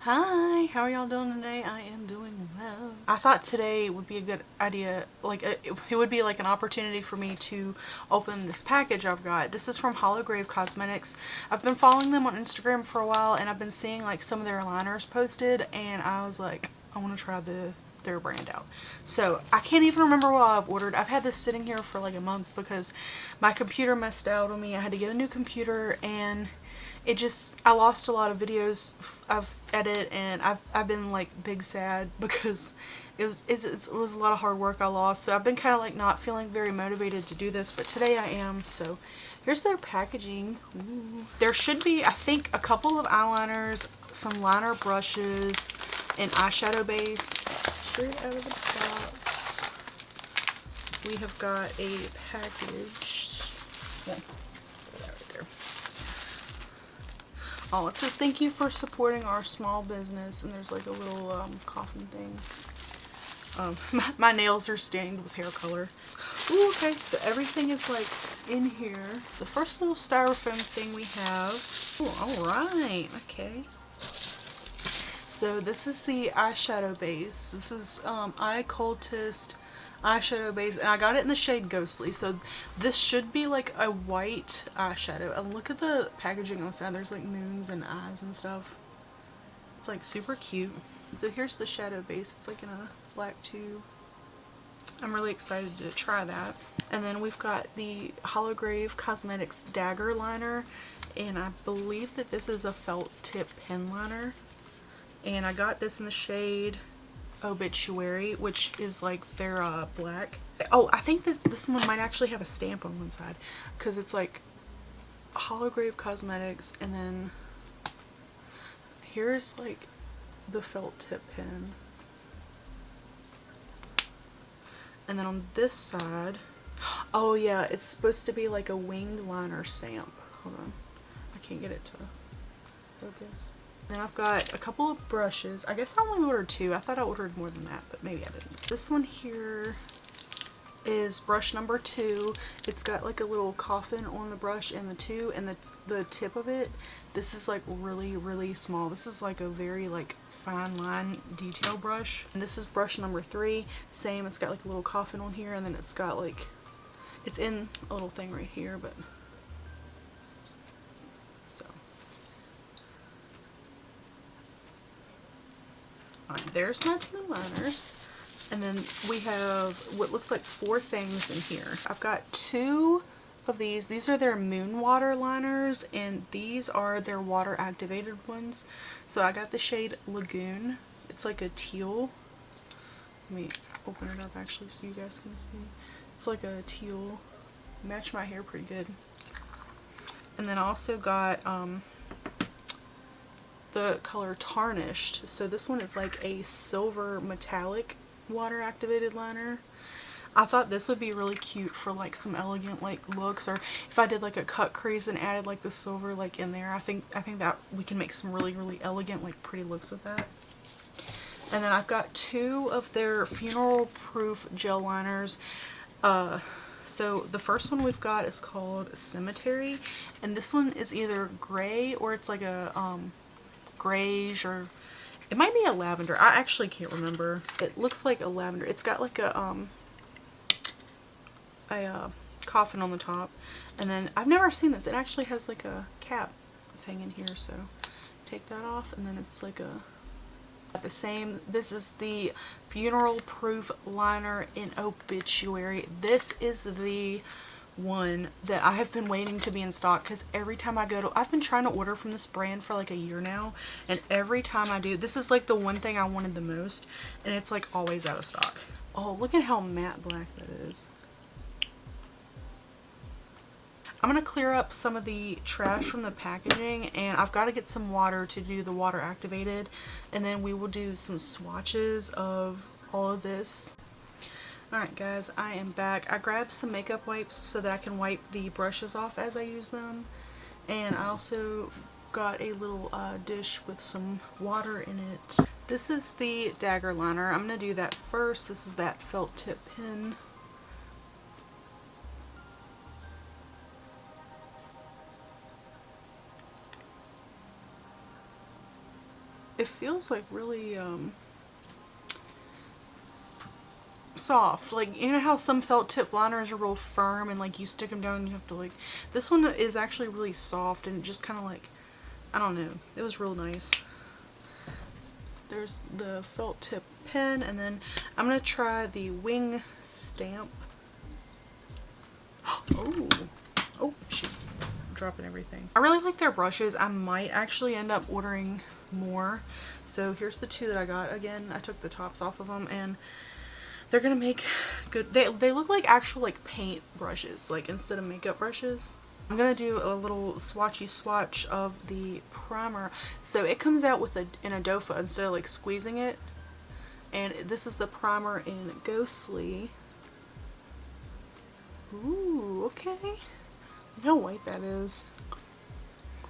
Hi, how are y'all doing today? I am doing well. I thought today would be a good idea, it would be like an opportunity for me to open this package I've got. This is from HoloGrave Cosmetics. I've been following them on Instagram for a while and I've been seeing like some of their liners posted and I was like, I want to try their brand out. So I can't even remember what I've ordered. I've had this sitting here for like a month because my computer messed out on me. I had to get a new computer and I lost a lot of videos I've edited and I've been like big sad because it was a lot of hard work I lost. So I've been kind of like not feeling very motivated to do this, but today I am. So here's their packaging. Ooh. There should be, I think, a couple of eyeliners, some liner brushes, an eyeshadow base. Straight out of the box, we have got a package. Yeah. Oh, it says thank you for supporting our small business, and there's like a little coffin thing. My nails are stained with hair color. Ooh, okay, so everything is like in here. The first little styrofoam thing we have. Ooh, alright, okay. So this is the eyeshadow base. This is Eye Cultist eyeshadow base, and I got it in the shade Ghostly. So this should be like a white eyeshadow. And look at the packaging on the side. There's like moons and eyes and stuff. It's like super cute. So here's the shadow base. It's like in a black tube. I'm really excited to try that. And then we've got the HoloGrave Cosmetics Dagger Liner, and I believe that this is a felt tip pen liner. And I got this in the shade Obituary, which is like their black. Oh, I think that this one might actually have a stamp on one side because it's like HoloGrave Cosmetics, and then here's like the felt tip pen. And then on this side, oh yeah, it's supposed to be like a winged liner stamp. Hold on, I can't get it to focus. Then I've got a couple of brushes. I guess I only ordered two. I thought I ordered more than that, but maybe I didn't. This one here is brush number 2. It's got like a little coffin on the brush and the tip of it. This is like really, really small. This is like a very like fine line detail brush. And this is brush number 3. Same, it's got like a little coffin on here, and then it's got like, it's in a little thing right here, but alright, there's my 2 liners. And then we have what looks like 4 things in here. I've got 2 of these. These are their moon water liners, and these are their water activated ones. So I got the shade Lagoon. It's like a teal. Let me open it up actually so you guys can see. It's like a teal. Match my hair pretty good. And then I also got the color Tarnished. So this one is like a silver metallic water activated liner. I thought this would be really cute for like some elegant like looks, or if I did like a cut crease and added like the silver like in there, I think that we can make some really, really elegant like pretty looks with that. And then I've got 2 of their funeral proof gel liners. So the first one we've got is called Cemetery, and this one is either gray or it's like a grayish, or it might be a lavender. I actually can't remember. It looks like a lavender. It's got like a coffin on the top, and then I've never seen this. It actually has like a cap thing in here, so take that off, and then it's like the same. This is the funeral proof liner in Obituary. This is the one that I have been waiting to be in stock, because every time I go to, I've been trying to order from this brand for like a year now, and every time I do, this is like the one thing I wanted the most, and it's like always out of stock. Oh, look at how matte black that is. I'm gonna clear up some of the trash from the packaging, and I've got to get some water to do the water activated, and then we will do some swatches of all of this. Alright guys, I am back. I grabbed some makeup wipes so that I can wipe the brushes off as I use them. And I also got a little dish with some water in it. This is the dagger liner. I'm going to do that first. This is that felt tip pen. it feels like really soft. Like, you know how some felt tip liners are real firm and like you stick them down and you have to like, this one is actually really soft and just kind of like, I don't know, it was real nice. There's the felt tip pen, and then I'm gonna try the wing stamp. Oh shoot, I'm dropping everything. I really like their brushes. I might actually end up ordering more. So here's the two that I got. Again, I took the tops off of them, and they're gonna make good, they look like actual like paint brushes, like instead of makeup brushes. I'm gonna do a little swatchy swatch of the primer. So it comes out with in a doe foot instead of like squeezing it. And this is the primer in Ghostly. Ooh, okay. Look how white that is.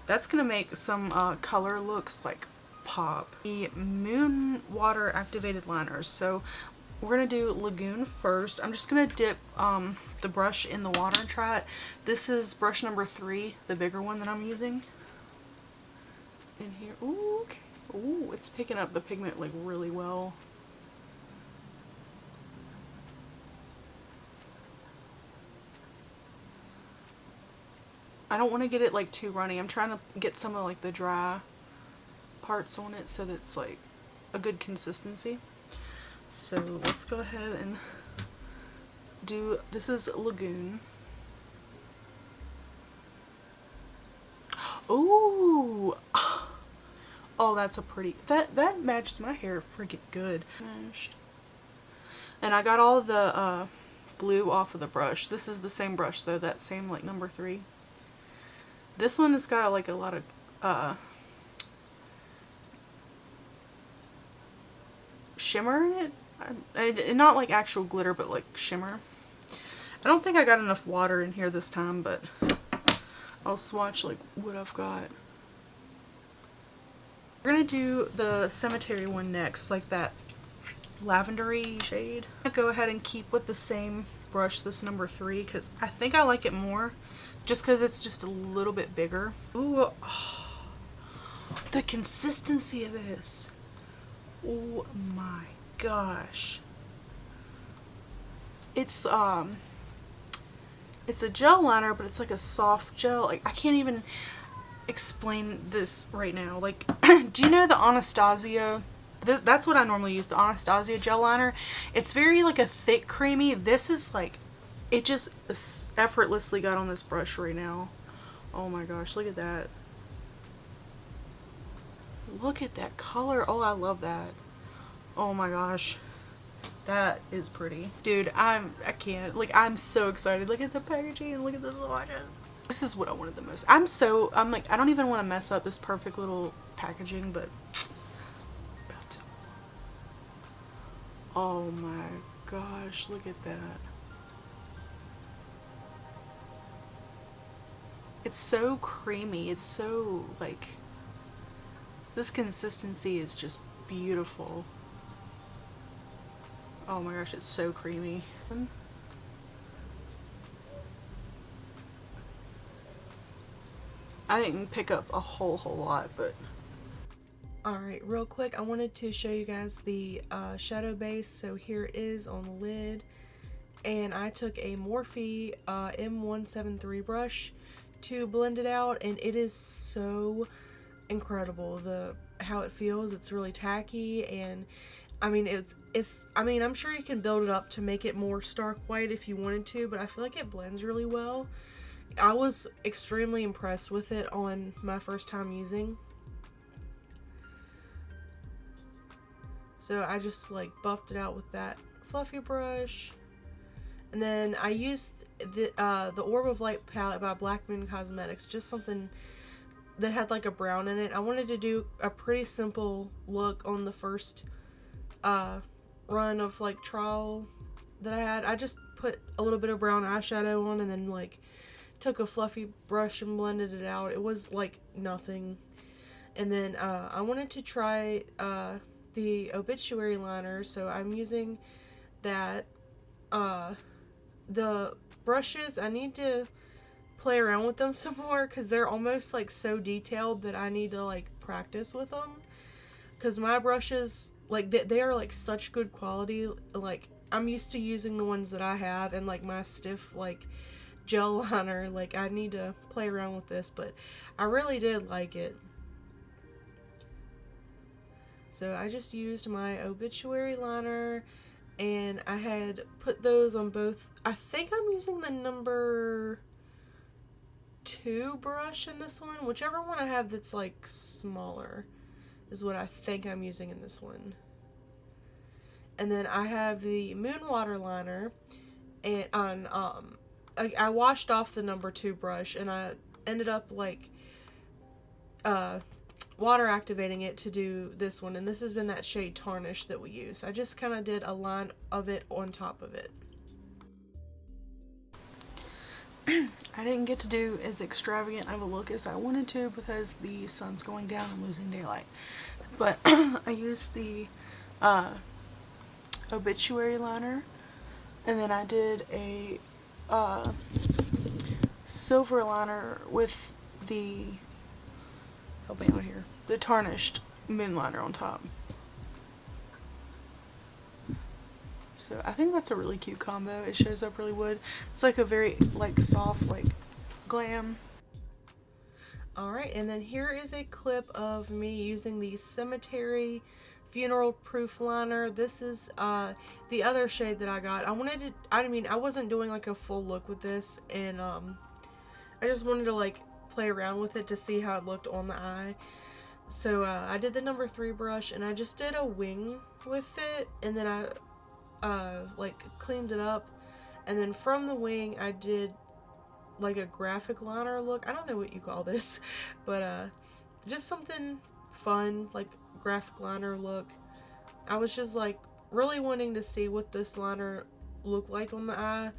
That's gonna make some color looks like pop. The Moon Water Activated Liners. So we're gonna do Lagoon first. I'm just gonna dip the brush in the water and try it. This is brush number 3, the bigger one that I'm using. In here, ooh, okay. Ooh, it's picking up the pigment like really well. I don't want to get it like too runny. I'm trying to get some of like the dry parts on it so that it's like a good consistency. So let's go ahead and do, this is Lagoon. Ooh, oh, that's a pretty, that matches my hair freaking good. And I got all the glue off of the brush. This is the same brush though, that same like number 3. This one has got like a lot of shimmer in it. Not like actual glitter, but like shimmer. I don't think I got enough water in here this time, but I'll swatch like what I've got. We're gonna do the Cemetery one next, like that lavendery shade. I'm gonna go ahead and keep with the same brush, this number 3, because I think I like it more just because it's just a little bit bigger. Ooh, oh, the consistency of this. Oh my gosh. It's a gel liner, but it's like a soft gel. Like, I can't even explain this right now. Like, do you know the Anastasia? That's what I normally use, the Anastasia gel liner. It's very like a thick creamy. This is like, it just effortlessly got on this brush right now. Oh my gosh, look at that. Look at that color. Oh, I love that. Oh my gosh. That is pretty. Dude, I can't. Like, I'm so excited. Look at the packaging and look at the swatches. This is what I wanted the most. I'm like, I don't even want to mess up this perfect little packaging, but about to. Oh my gosh, look at that. It's so creamy. It's so like, this consistency is just beautiful. Oh my gosh, it's so creamy. I didn't pick up a whole lot, but alright, real quick, I wanted to show you guys the shadow base. So here it is on the lid, and I took a Morphe M173 brush to blend it out, and it is so incredible how it feels. It's really tacky, and I mean I'm sure you can build it up to make it more stark white if you wanted to, but I feel like it blends really well. I was extremely impressed with it on my first time using. So I just like buffed it out with that fluffy brush. And then I used the Orb of Light palette by Black Moon Cosmetics, just something that had like a brown in it. I wanted to do a pretty simple look on the first run of like trial that I had. I just put a little bit of brown eyeshadow on and then like took a fluffy brush and blended it out. It was like nothing. And then I wanted to try the Obituary liner, so I'm using that. The brushes, I need to play around with them some more because they're almost like so detailed that I need to like practice with them. because my brushes, like, they are like such good quality. Like, I'm used to using the ones that I have, and like my stiff like gel liner, like I need to play around with this, but I really did like it. So I just used my obituary liner, and I had put those on both. I think I'm using the number 2 brush in this one. Whichever one I have that's like smaller is what I think I'm using in this one. And then I have the moon water liner, and on I washed off the number 2 brush, and I ended up like uh water activating it to do this one, and this is in that shade Tarnish that we use. I just kind of did a line of it on top of it. I didn't get to do as extravagant of a look as I wanted to because the sun's going down and losing daylight. But I used the obituary liner, and then I did a silver liner with the, help me out here, the tarnished moon liner on top. So I think that's a really cute combo. It shows up really wood. It's like a very like soft like glam. Alright, and then here is a clip of me using the Cemetery Funeral Proof liner. This is the other shade that I got. I wasn't doing like a full look with this, and I just wanted to like play around with it to see how it looked on the eye. So I did the number 3 brush, and I just did a wing with it, and then I like cleaned it up, and then from the wing I did like a graphic liner look. I don't know what you call this, but just something fun, like graphic liner look. I was just like really wanting to see what this liner looked like on the eye,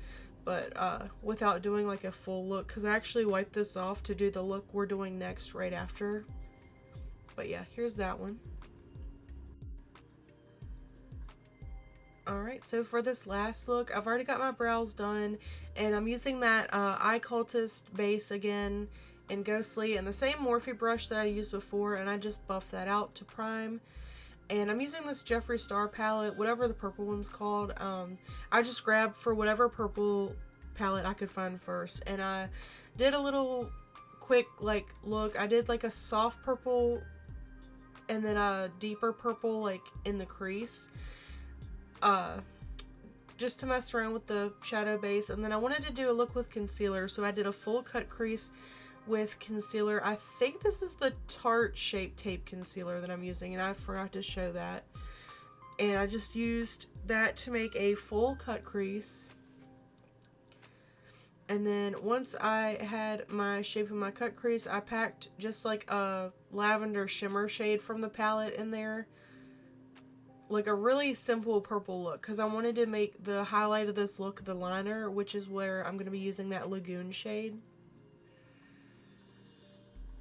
but without doing like a full look, because I actually wiped this off to do the look we're doing next right after. But yeah, here's that one. Alright, so for this last look, I've already got my brows done, and I'm using that Eye Cultist base again in Ghostly, and the same Morphe brush that I used before, and I just buffed that out to prime. And I'm using this Jeffree Star palette, whatever the purple one's called. I just grabbed for whatever purple palette I could find first, and I did a little quick like look. I did like a soft purple, and then a deeper purple like in the crease. Just to mess around with the shadow base, and then I wanted to do a look with concealer, so I did a full cut crease with concealer. I think this is the Tarte Shape Tape concealer that I'm using, and I forgot to show that. And I just used that to make a full cut crease. And then once I had my shape of my cut crease, I packed just like a lavender shimmer shade from the palette in there. Like a really simple purple look, because I wanted to make the highlight of this look the liner, which is where I'm going to be using that Lagoon shade.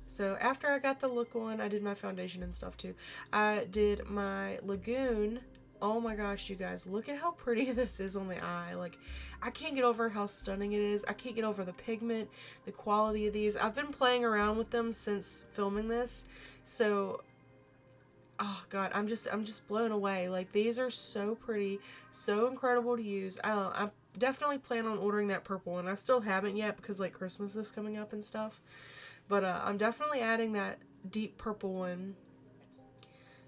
So after I got the look on, I did my foundation and stuff too. I did my Lagoon. Oh my gosh, you guys, look at how pretty this is on the eye. Like, I can't get over how stunning it is. I can't get over the pigment, the quality of these. I've been playing around with them since filming this, so oh god, I'm just blown away. Like, these are so pretty, so incredible to use. I definitely plan on ordering that purple one. I still haven't yet because like Christmas is coming up and stuff. But I'm definitely adding that deep purple one.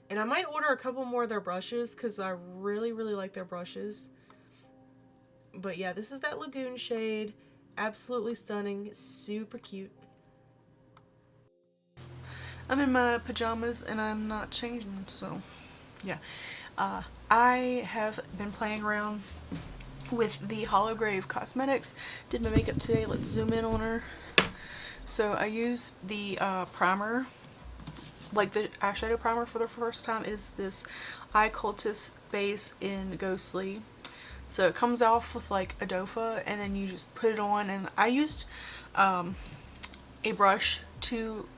And I might order a couple more of their brushes because I really, really like their brushes. But yeah, this is that Lagoon shade. Absolutely stunning. Super cute. I'm in my pajamas and I'm not changing, so yeah. I have been playing around with the HoloGrave Cosmetics. Did my makeup today. Let's zoom in on her. So I used the primer, like the eyeshadow primer for the first time. Is this Eye Cultist base in Ghostly. So it comes off with like a dofa, and then you just put it on. And I used a brush to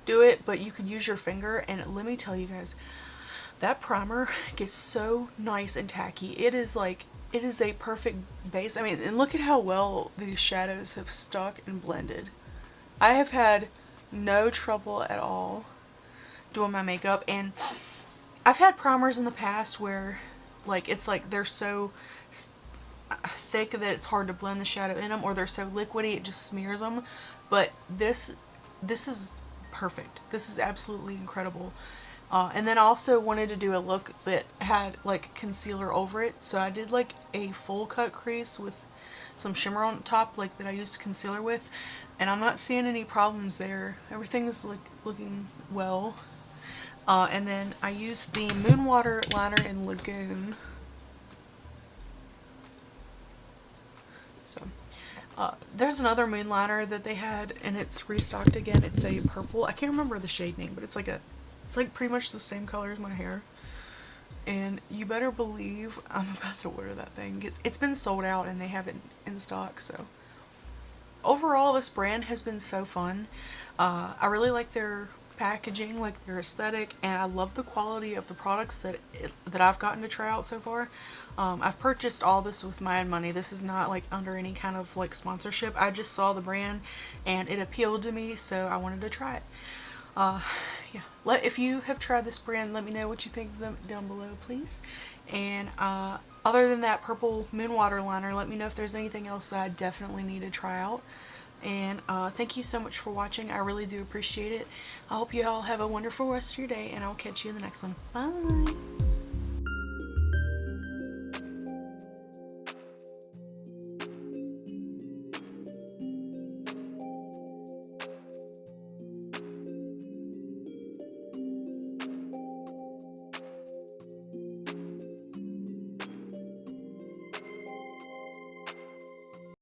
do it, but you could use your finger, and let me tell you guys, that primer gets so nice and tacky. It is a perfect base. I mean, and look at how well these shadows have stuck and blended. I have had no trouble at all doing my makeup, and I've had primers in the past where like it's like they're so thick that it's hard to blend the shadow in them, or they're so liquidy it just smears them. But this is perfect. This is absolutely incredible. And then I also wanted to do a look that had like concealer over it, so I did like a full cut crease with some shimmer on top, like that I used concealer with, and I'm not seeing any problems there. Everything's like looking well. And then I used the Moonwater liner in Lagoon. So there's another moon liner that they had, and it's restocked again. It's a purple. I can't remember the shade name, but it's like pretty much the same color as my hair. And you better believe I'm about to order that thing. It's been sold out and they have it in stock. So overall, this brand has been so fun. I really like their packaging, like their aesthetic, and I love the quality of the products that I've gotten to try out so far. I've purchased all this with my own money. This is not like under any kind of like sponsorship. I just saw the brand and it appealed to me, so I wanted to try it. Yeah. If you have tried this brand, let me know what you think of them down below, please. And other than that purple Moonwater liner, let me know if there's anything else that I definitely need to try out. And thank you so much for watching. I really do appreciate it. I hope you all have a wonderful rest of your day, and I'll catch you in the next one. Bye!